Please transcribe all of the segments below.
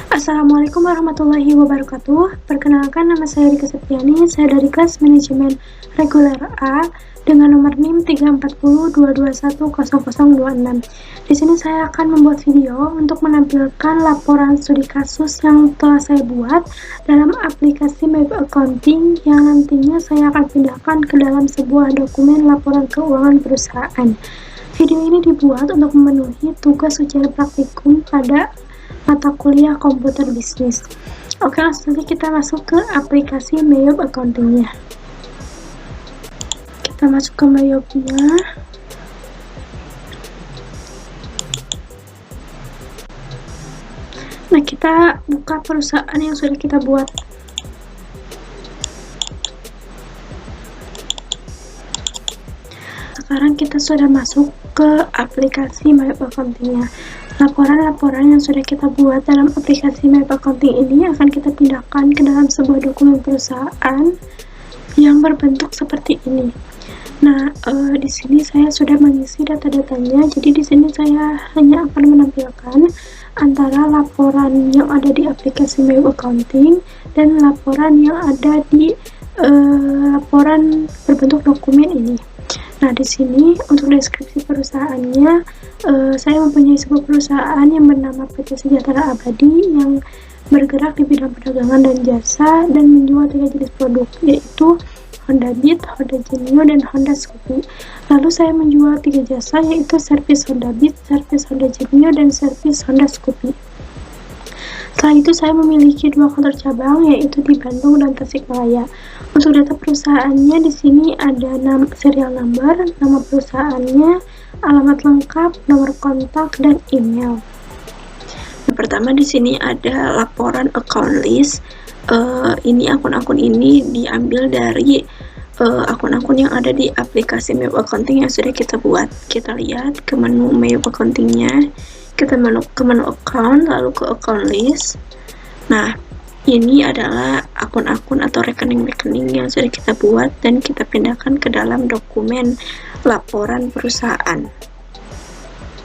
Assalamualaikum warahmatullahi wabarakatuh. Perkenalkan, nama saya Rika Septiani. Saya dari kelas manajemen reguler A dengan nomor NIM 34022100026. Di sini saya akan membuat video untuk menampilkan laporan studi kasus yang telah saya buat dalam aplikasi Map Accounting yang nantinya saya akan pindahkan ke dalam sebuah dokumen laporan keuangan perusahaan. Video ini dibuat untuk memenuhi tugas ujian praktikum pada mata kuliah komputer bisnis. Oke, langsung saja kita masuk ke aplikasi Mayop Accounting-nya. Kita masuk ke Mayop-nya. Nah, kita buka perusahaan yang sudah kita buat. Sekarang kita sudah masuk ke aplikasi Mayop Accounting-nya. Laporan-laporan yang sudah kita buat dalam aplikasi Map Accounting ini akan kita pindahkan ke dalam sebuah dokumen perusahaan yang berbentuk seperti ini. Nah, di sini saya sudah mengisi data-datanya. Jadi di sini saya hanya akan menampilkan antara laporan yang ada di aplikasi Map Accounting dan laporan yang ada di laporan berbentuk dokumen ini. Nah, di sini untuk deskripsi perusahaannya, saya mempunyai sebuah perusahaan yang bernama PT Sejahtera Abadi yang bergerak di bidang perdagangan dan jasa dan menjual 3 jenis produk, yaitu Honda Beat, Honda Genio, dan Honda Scoopy. Lalu saya menjual 3 jasa, yaitu servis Honda Beat, servis Honda Genio, dan servis Honda Scoopy. Selain itu, saya memiliki 2 kantor cabang, yaitu di Bandung dan Tasikmalaya. Untuk data perusahaannya, di sini ada serial number, nama perusahaannya, alamat lengkap, nomor kontak, dan email. Yang pertama di sini ada laporan account list. Ini akun-akun ini diambil dari akun-akun yang ada di aplikasi Map Accounting yang sudah kita buat. Kita lihat ke menu Map Accounting-nya. Kita ke menu account, lalu ke account list. Nah, ini adalah akun-akun atau rekening-rekening yang sudah kita buat dan kita pindahkan ke dalam dokumen laporan perusahaan.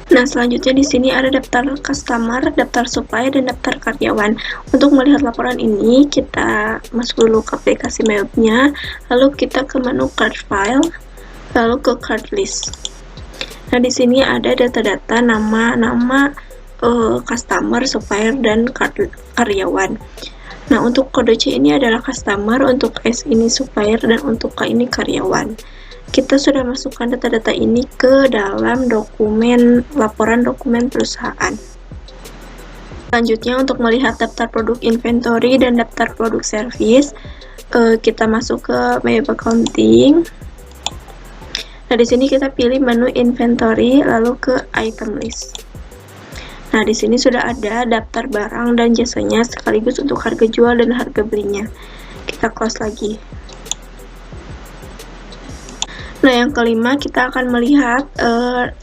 Nah, selanjutnya di sini ada daftar customer, daftar supplier, dan daftar karyawan. Untuk melihat laporan ini, kita masuk dulu ke aplikasi Map-nya, lalu kita ke menu card file, lalu ke card list. Nah, di sini ada data-data nama-nama customer, supplier, dan karyawan. Nah, untuk kode C ini adalah customer, untuk S ini supplier, dan untuk K ini karyawan. Kita sudah masukkan data-data ini ke dalam dokumen laporan dokumen perusahaan. Selanjutnya, untuk melihat daftar produk inventory dan daftar produk service, kita masuk ke Map Accounting. Nah, di sini kita pilih menu inventory, lalu ke item list. Nah, di sini sudah ada daftar barang dan jasanya sekaligus untuk harga jual dan harga belinya. Kita close lagi. Nah, yang kelima, kita akan melihat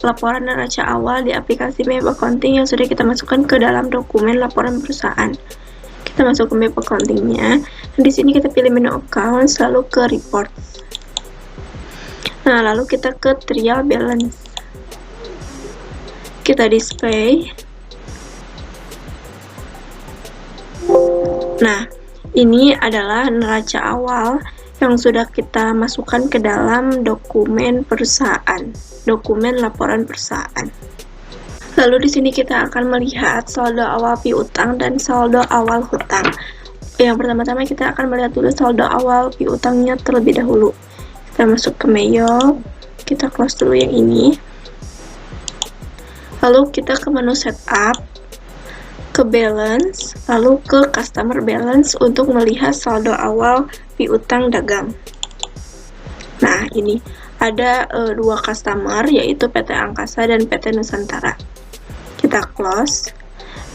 laporan neraca awal di aplikasi Map Accounting yang sudah kita masukkan ke dalam dokumen laporan perusahaan. Kita masuk ke Map Accounting-nya. Nah, di sini kita pilih menu account, lalu ke report. Nah, lalu kita ke trial balance. Kita display. Nah, ini adalah neraca awal yang sudah kita masukkan ke dalam dokumen perusahaan, dokumen laporan perusahaan. Lalu di sini kita akan melihat saldo awal piutang dan saldo awal hutang. Yang pertama-tama kita akan melihat dulu saldo awal piutangnya terlebih dahulu. Kita masuk ke Mayop, kita close dulu yang ini. Lalu kita ke menu setup, ke balance, lalu ke customer balance untuk melihat saldo awal piutang dagang. Nah, ini ada 2 customer, yaitu PT Angkasa dan PT Nusantara. Kita close.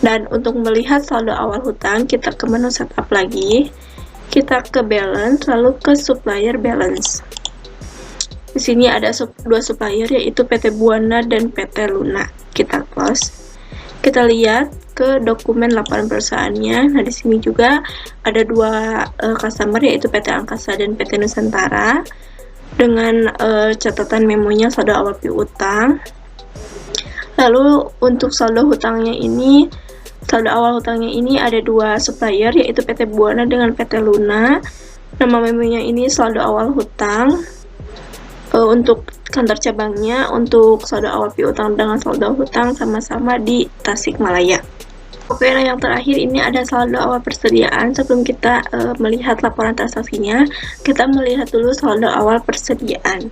Dan untuk melihat saldo awal hutang, kita ke menu setup lagi, kita ke balance, lalu ke supplier balance. Di sini ada 2 supplier, yaitu PT Buana dan PT Luna. Kita close. Kita lihat ke dokumen laporan perusahaannya. Nah, di sini juga ada 2 customer, yaitu PT Angkasa dan PT Nusantara dengan catatan memonya saldo awal piutang. Lalu untuk saldo hutangnya ini Saldo awal hutangnya ini ada dua supplier, yaitu PT Buana dengan PT Luna. Nama menunya ini saldo awal hutang. Untuk kantor cabangnya, untuk saldo awal piutang dengan saldo hutang sama-sama di Tasikmalaya. Oke, nah yang terakhir ini ada saldo awal persediaan. Sebelum kita melihat laporan transaksinya, kita melihat dulu saldo awal persediaan.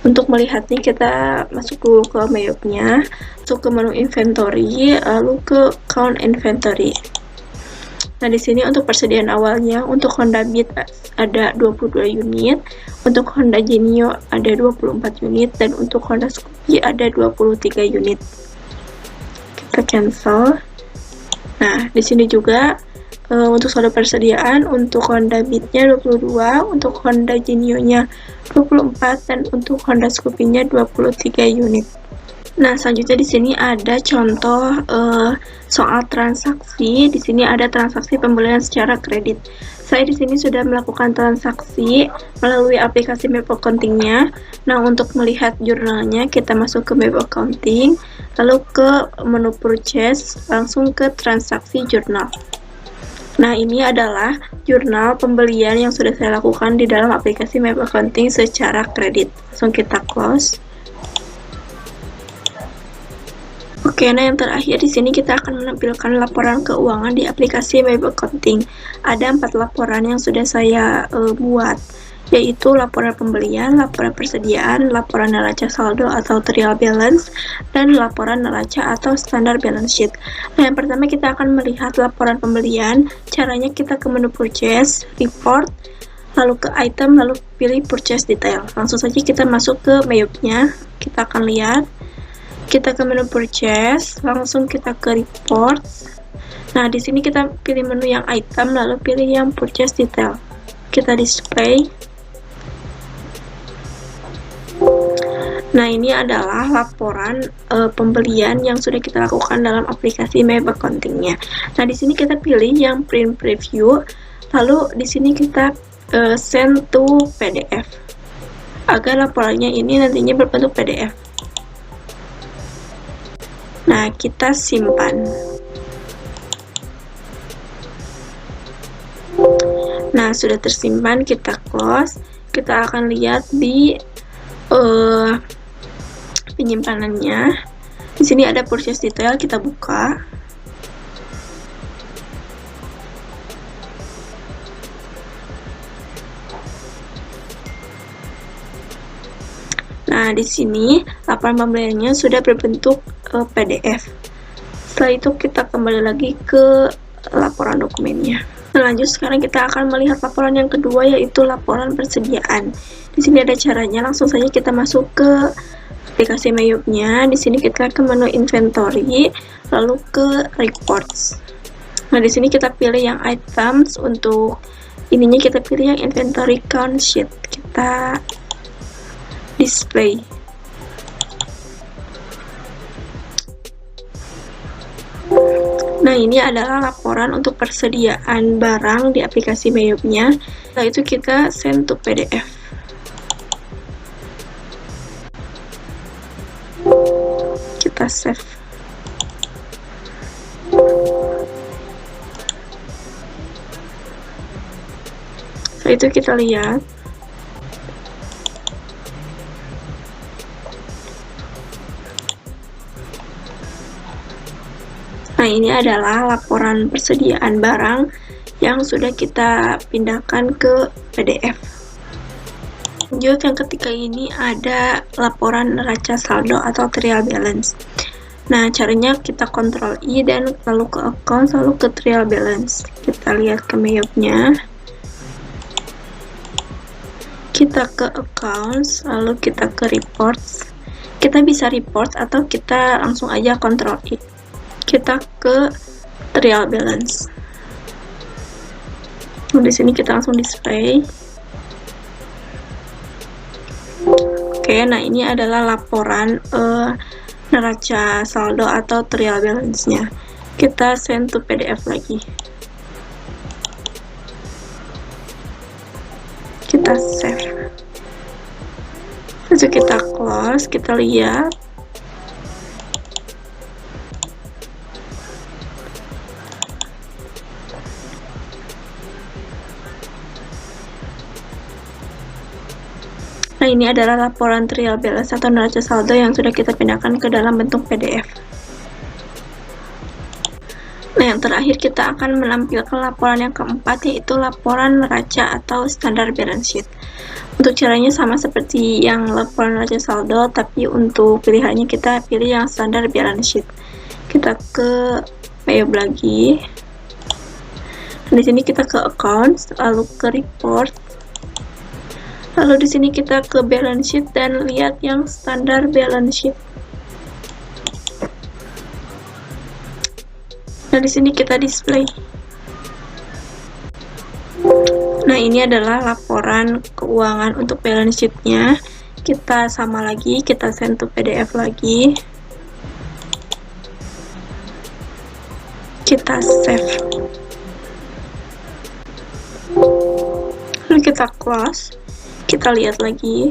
Untuk melihatnya, kita masuk dulu ke map-nya, masuk ke menu inventory, lalu ke count inventory. Nah, di sini untuk persediaan awalnya, untuk Honda Beat ada 22 unit, untuk Honda Genio ada 24 unit, dan untuk Honda Scoopy ada 23 unit. Kita cancel. Nah, di sini juga untuk saldo persediaan, untuk Honda Beat-nya 22, untuk Honda Genio-nya 24, dan untuk Honda Scoopy-nya 23 unit. Nah, selanjutnya di sini ada contoh soal transaksi. Di sini ada transaksi pembelian secara kredit. Saya di sini sudah melakukan transaksi melalui aplikasi Map Accounting-nya. Nah, untuk melihat jurnalnya, kita masuk ke Map Accounting, lalu ke menu Purchase, langsung ke transaksi jurnal. Nah, ini adalah jurnal pembelian yang sudah saya lakukan di dalam aplikasi Map Accounting secara kredit. Langsung kita close. Oke, nah yang terakhir di sini kita akan menampilkan laporan keuangan di aplikasi Map Accounting. Ada 4 laporan yang sudah saya buat, yaitu laporan pembelian, laporan persediaan, laporan neraca saldo atau trial balance, dan laporan neraca atau standar balance sheet. Nah, yang pertama kita akan melihat laporan pembelian. Caranya kita ke menu Purchase, Report, lalu ke Item, lalu pilih Purchase Detail. Langsung saja kita masuk ke map-nya. Kita akan lihat. Kita ke menu Purchase, langsung kita ke Report. Nah, di sini kita pilih menu yang Item, lalu pilih yang Purchase Detail. Kita display. Nah, ini adalah laporan pembelian yang sudah kita lakukan dalam aplikasi Map Accounting-nya. Nah, di sini kita pilih yang Print Preview, lalu di sini kita send to PDF agar laporannya ini nantinya berbentuk PDF. Nah, kita simpan. Nah, sudah tersimpan, kita close. Kita akan lihat di penyimpanannya. Di sini ada Purchase Detail, kita buka. Nah, di sini laporan pembeliannya sudah berbentuk PDF. Setelah itu kita kembali lagi ke laporan dokumennya. Nah, lanjut sekarang kita akan melihat laporan yang kedua, yaitu laporan persediaan. Di sini ada caranya, langsung saja kita masuk ke aplikasi Map-nya. Di sini kita ke menu Inventory, lalu ke Reports. Nah, di sini kita pilih yang Items, untuk ininya kita pilih yang Inventory Count Sheet. Kita display. Nah, ini adalah laporan untuk persediaan barang di aplikasi Map-nya. Setelah itu kita send to PDF. Kita save. Setelah itu kita lihat. Nah, ini adalah laporan persediaan barang yang sudah kita pindahkan ke PDF. Lanjut, yang ketiga ini ada laporan neraca saldo atau trial balance. Nah, caranya kita Ctrl I dan lalu ke account, lalu ke trial balance. Kita lihat ke map-nya. Kita ke accounts, lalu kita ke reports. Kita bisa report atau kita langsung aja Ctrl I. Kita ke trial balance. Di sini kita langsung display. Oke, nah ini adalah laporan neraca saldo atau trial balance-nya. Kita send to PDF lagi. Kita save. Lalu kita close, kita lihat. Nah, ini adalah laporan trial balance atau neraca saldo yang sudah kita pindahkan ke dalam bentuk PDF. Nah, yang terakhir kita akan menampilkan laporan yang keempat, yaitu laporan neraca atau standar balance sheet. Untuk caranya sama seperti yang laporan neraca saldo, tapi untuk pilihannya kita pilih yang standar balance sheet. Kita ke payable lagi. Di sini kita ke accounts, lalu ke report. Lalu di sini kita ke balance sheet dan lihat yang standar balance sheet. Nah, di sini kita display. Nah, ini adalah laporan keuangan untuk balance sheet-nya. Kita sama lagi, kita send to PDF lagi. Kita save. Lalu kita close. Kita lihat lagi.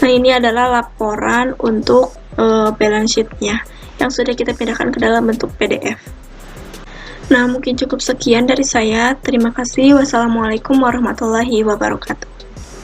Nah, ini adalah laporan untuk balance sheet-nya yang sudah kita pindahkan ke dalam bentuk PDF. Nah, mungkin cukup sekian dari saya. Terima kasih. Wassalamualaikum warahmatullahi wabarakatuh.